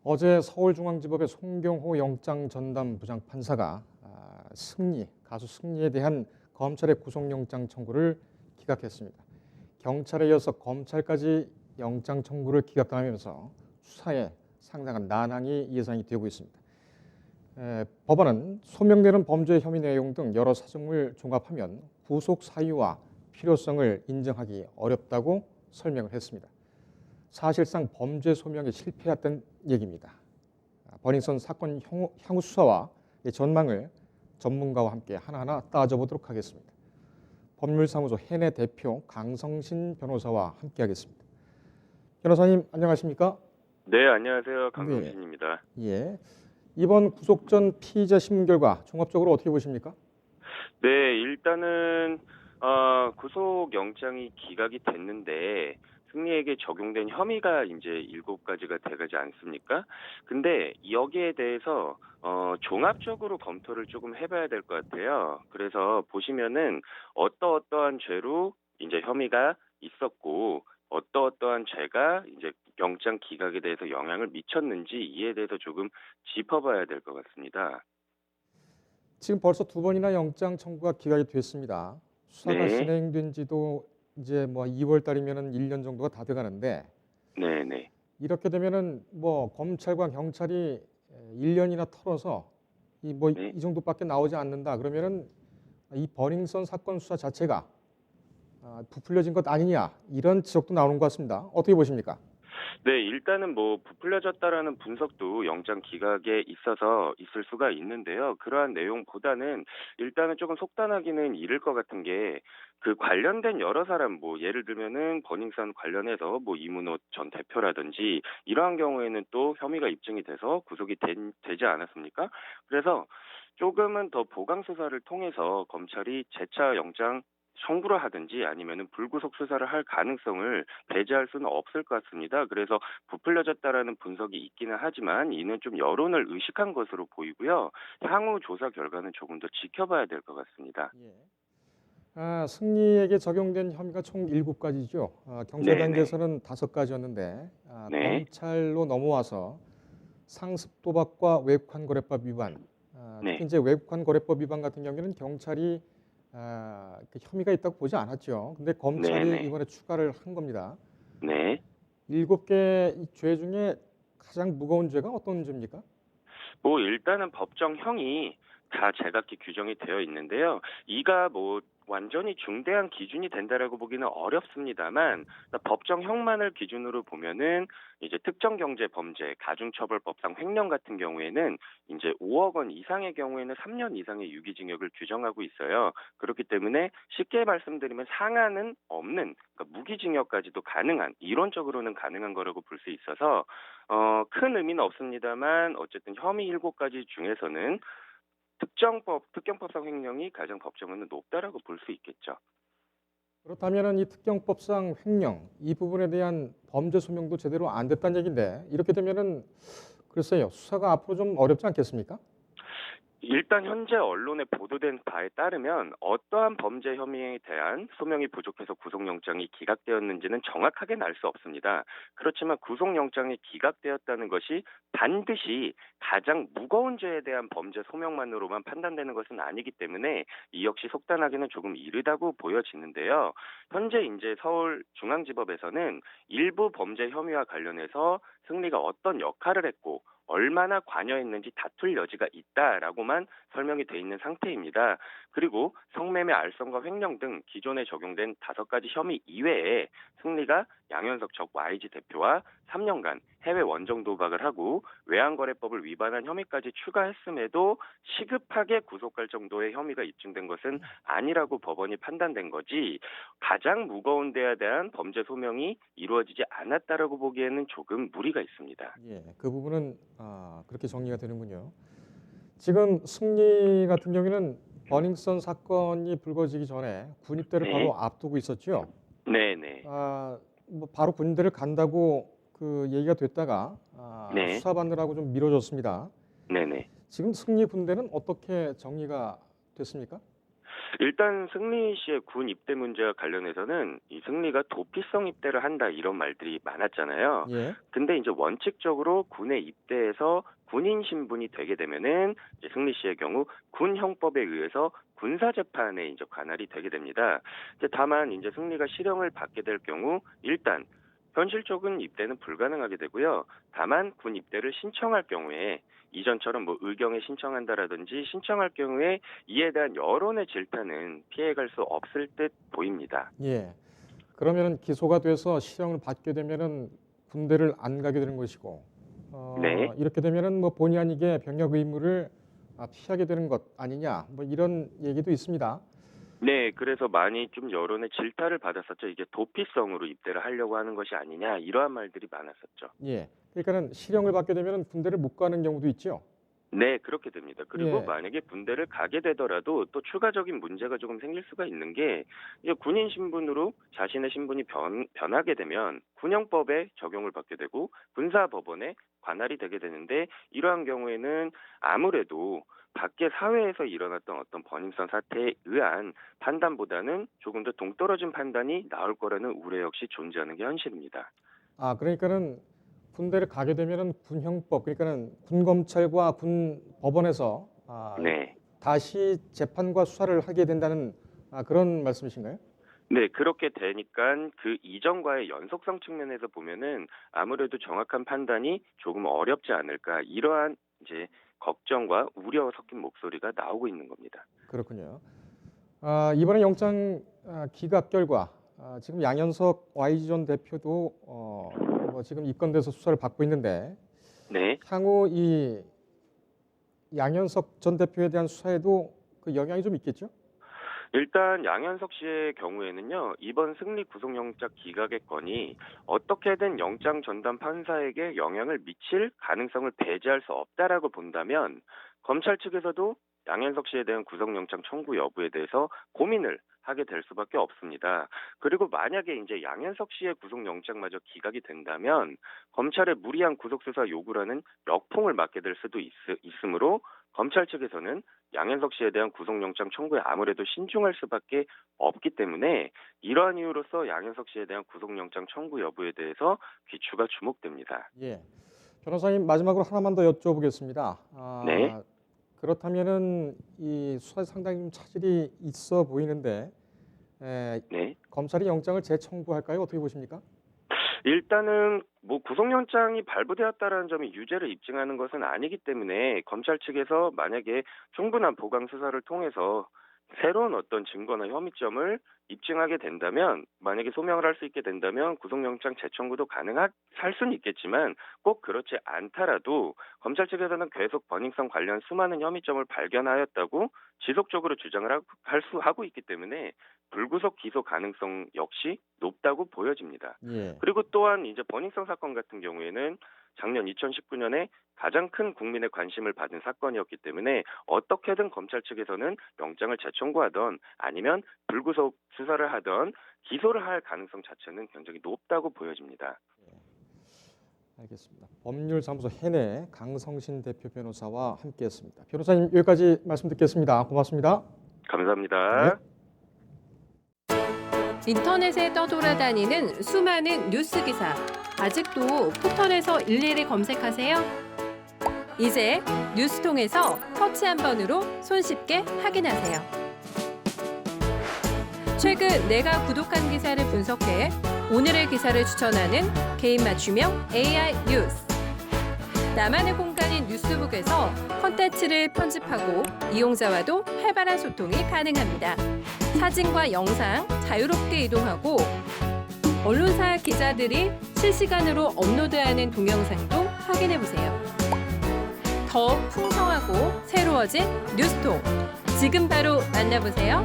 어제 서울중앙지법의 송경호 영장전담 부장판사가 가수 승리에 대한 검찰의 구속영장 청구를 기각했습니다. 경찰에 이어서 검찰까지 영장 청구를 기각당하면서 수사에 상당한 난항이 예상이 되고 있습니다. 법원은 소명되는 범죄 혐의 내용 등 여러 사정을 종합하면 구속 사유와 필요성을 인정하기 어렵다고 설명을 했습니다. 사실상 범죄 소명에 실패했던 얘기입니다. 버닝썬 사건 향후 수사와 전망을 전문가와 함께 하나하나 따져보도록 하겠습니다. 법률사무소 해내 대표 강성신 변호사와 함께하겠습니다. 변호사님 안녕하십니까? 네, 안녕하세요. 네. 강성신입니다. 예. 이번 구속 전 피의자 신문 결과 종합적으로 어떻게 보십니까? 네, 일단은 구속영장이 기각이 됐는데 승리에게 적용된 혐의가 이제 7가지가 돼가지 않습니까? 근데 여기에 대해서 종합적으로 검토를 조금 해봐야 될 것 같아요. 그래서 보시면은 어떠한 죄로 이제 혐의가 있었고 어떠한 죄가 이제 영장 기각에 대해서 영향을 미쳤는지 이에 대해서 조금 짚어봐야 될 것 같습니다. 지금 벌써 2번이나 영장 청구가 기각이 됐습니다. 수사가 네, 진행된 지도 이제 2월 달이면은 1년 정도가 다 돼가는데 네네. 이렇게 되면은 검찰과 경찰이 1년이나 털어서 네. 이 정도밖에 나오지 않는다. 그러면은 이 버닝썬 사건 수사 자체가 부풀려진 것 아니냐 이런 지적도 나오는 것 같습니다. 어떻게 보십니까? 네, 일단은 뭐 부풀려졌다라는 분석도 영장 기각에 있어서 있을 수가 있는데요. 그러한 내용보다는 일단은 조금 속단하기는 이를 것 같은 게 그 관련된 여러 사람 뭐 예를 들면은 버닝썬 관련해서 뭐 이문호 전 대표라든지 이러한 경우에는 또 혐의가 입증이 돼서 구속이 되지 않았습니까? 그래서 조금은 더 보강 수사를 통해서 검찰이 재차 영장 청구를 하든지 아니면은 불구속 수사를 할 가능성을 배제할 수는 없을 것 같습니다. 그래서 부풀려졌다라는 분석이 있기는 하지만 이는 좀 여론을 의식한 것으로 보이고요. 향후 조사 결과는 조금 더 지켜봐야 될 것 같습니다. 예. 승리에게 적용된 혐의가 총 7가지죠. 경찰 네네. 단계에서는 5가지였는데 네. 검찰로 넘어와서 상습 도박과 외환거래법 위반, 특히 네. 이제 외환거래법 위반 같은 경우에는 경찰이 그 혐의가 있다고 보지 않았죠. 근데 검찰이 네네. 이번에 추가를 한 겁니다. 네. 7개 죄 중에 가장 무거운 죄가 어떤 죄입니까? 뭐 일단은 법정형이 다 제각기 규정이 되어 있는데요. 이가 뭐 완전히 중대한 기준이 된다라고 보기는 어렵습니다만 법정형만을 기준으로 보면은 이제 특정경제범죄, 가중처벌법상 횡령 같은 경우에는 이제 5억 원 이상의 경우에는 3년 이상의 유기징역을 규정하고 있어요. 그렇기 때문에 쉽게 말씀드리면 상한은 없는 그러니까 무기징역까지도 가능한 이론적으로는 가능한 거라고 볼 수 있어서 큰 의미는 없습니다만 어쨌든 혐의 7가지 중에서는 특경법상 횡령이 가장 법정은 높다라고 볼 수 있겠죠. 그렇다면 이 특경법상 횡령 이 부분에 대한 범죄 소명도 제대로 안 됐다는 얘기인데 이렇게 되면은 글쎄요 수사가 앞으로 좀 어렵지 않겠습니까? 일단 현재 언론에 보도된 바에 따르면 어떠한 범죄 혐의에 대한 소명이 부족해서 구속영장이 기각되었는지는 정확하게는 알 수 없습니다. 그렇지만 구속영장이 기각되었다는 것이 반드시 가장 무거운 죄에 대한 범죄 소명만으로만 판단되는 것은 아니기 때문에 이 역시 속단하기는 조금 이르다고 보여지는데요. 현재 이제 서울중앙지법에서는 일부 범죄 혐의와 관련해서 승리가 어떤 역할을 했고 얼마나 관여했는지 다툴 여지가 있다라고만 설명이 돼 있는 상태입니다. 그리고 성매매, 알선과 횡령 등 기존에 적용된 5가지 혐의 이외에 승리가 양현석 전 YG 대표와 3년간 해외 원정 도박을 하고 외환거래법을 위반한 혐의까지 추가했음에도 시급하게 구속할 정도의 혐의가 입증된 것은 아니라고 법원이 판단된 거지 가장 무거운 데에 대한 범죄 소명이 이루어지지 않았다라고 보기에는 조금 무리가 있습니다. 예, 그 부분은 그렇게 정리가 되는군요. 지금 승리 같은 경우에는 버닝썬 사건이 불거지기 전에 군입대를 네. 바로 앞두고 있었죠. 네네. 바로 군대를 간다고 그 얘기가 됐다가 네. 수사받느라고 좀 미뤄졌습니다. 네네. 지금 승리 군대는 어떻게 정리가 됐습니까? 일단 승리 씨의 군 입대 문제와 관련해서는 이 승리가 도피성 입대를 한다 이런 말들이 많았잖아요. 예. 근데 이제 원칙적으로 군에 입대해서 군인 신분이 되게 되면은 이제 승리 씨의 경우 군 형법에 의해서 군사 재판에 이제 관할이 되게 됩니다. 이제 다만 이제 승리가 실형을 받게 될 경우 일단 현실적인 입대는 불가능하게 되고요. 다만 군 입대를 신청할 경우에 이전처럼 뭐 의경에 신청한다라든지 신청할 경우에 이에 대한 여론의 질타는 피해갈 수 없을 듯 보입니다. 예. 그러면은 기소가 돼서 실형을 받게 되면은 군대를 안 가게 되는 것이고, 네. 이렇게 되면은 뭐 본의 아니게 병역 의무를 피하게 되는 것 아니냐, 뭐 이런 얘기도 있습니다. 네, 그래서 많이 좀 여론의 질타를 받았었죠. 이게 도피성으로 입대를 하려고 하는 것이 아니냐 이러한 말들이 많았었죠. 예. 그러니까는 실형을 받게 되면은 군대를 못 가는 경우도 있죠. 네, 그렇게 됩니다. 그리고 예. 만약에 군대를 가게 되더라도 또 추가적인 문제가 조금 생길 수가 있는 게 이제 군인 신분으로 자신의 신분이 변하게 되면 군형법에 적용을 받게 되고 군사법원에 관할이 되게 되는데 이러한 경우에는 아무래도 밖에 사회에서 일어났던 어떤 번임성 사태에 의한 판단보다는 조금 더 동떨어진 판단이 나올 거라는 우려 역시 존재하는 게 현실입니다. 그러니까는 군대를 가게 되면은 군형법, 그러니까는 군 검찰과 군 법원에서 네. 다시 재판과 수사를 하게 된다는 그런 말씀이신가요? 네, 그렇게 되니까 그 이전과의 연속성 측면에서 보면은 아무래도 정확한 판단이 조금 어렵지 않을까 이러한 이제 걱정과 우려 섞인 목소리가 나오고 있는 겁니다. 그렇군요. 이번에 영장 기각 결과 지금 양현석 YG 전 대표도 뭐 지금 입건돼서 수사를 받고 있는데 네. 향후 이 양현석 전 대표에 대한 수사에도 그 영향이 좀 있겠죠? 일단 양현석 씨의 경우에는요, 이번 승리 구속영장 기각의 건이 어떻게든 영장 전담 판사에게 영향을 미칠 가능성을 배제할 수 없다라고 본다면 검찰 측에서도 양현석 씨에 대한 구속영장 청구 여부에 대해서 고민을 하게 될 수밖에 없습니다. 그리고 만약에 이제 양현석 씨의 구속영장마저 기각이 된다면 검찰의 무리한 구속수사 요구라는 역풍을 맞게 될 수도 있으므로 검찰 측에서는 양현석 씨에 대한 구속영장 청구에 아무래도 신중할 수밖에 없기 때문에 이러한 이유로서 양현석 씨에 대한 구속영장 청구 여부에 대해서 귀추가 주목됩니다. 예. 변호사님 마지막으로 하나만 더 여쭤보겠습니다. 네. 그렇다면은 이 수사에 상당히 좀 차질이 있어 보이는데 네. 검찰이 영장을 재청구할까요? 어떻게 보십니까? 일단은 뭐 구속영장이 발부되었다라는 점이 유죄를 입증하는 것은 아니기 때문에 검찰 측에서 만약에 충분한 보강 수사를 통해서 새로운 어떤 증거나 혐의점을 입증하게 된다면 만약에 소명을 할 수 있게 된다면 구속영장 재청구도 할 수는 있겠지만 꼭 그렇지 않더라도 검찰 측에서는 계속 번익성 관련 수많은 혐의점을 발견하였다고 지속적으로 주장을 하고 있기 때문에 불구속 기소 가능성 역시 높다고 보여집니다. 예. 그리고 또한 이제 버닝썬 사건 같은 경우에는 작년 2019년에 가장 큰 국민의 관심을 받은 사건이었기 때문에 어떻게든 검찰 측에서는 영장을 재청구하던 아니면 불구속 수사를 하던 기소를 할 가능성 자체는 굉장히 높다고 보여집니다. 알겠습니다. 법률사무소 해내 강성신 대표 변호사와 함께했습니다. 변호사님 여기까지 말씀 듣겠습니다. 고맙습니다. 감사합니다. 네. 인터넷에 떠돌아다니는 수많은 뉴스 기사. 아직도 포털에서 일일이 검색하세요? 이제 뉴스통에서 터치 한 번으로 손쉽게 확인하세요. 최근 내가 구독한 기사를 분석해 오늘의 기사를 추천하는 개인 맞춤형 AI 뉴스. 나만의 공간인 뉴스북에서 콘텐츠를 편집하고 이용자와도 활발한 소통이 가능합니다. 사진과 영상 자유롭게 이동하고 언론사 기자들이 실시간으로 업로드하는 동영상도 확인해보세요. 더 풍성하고 새로워진 뉴스통. 지금 바로 만나보세요.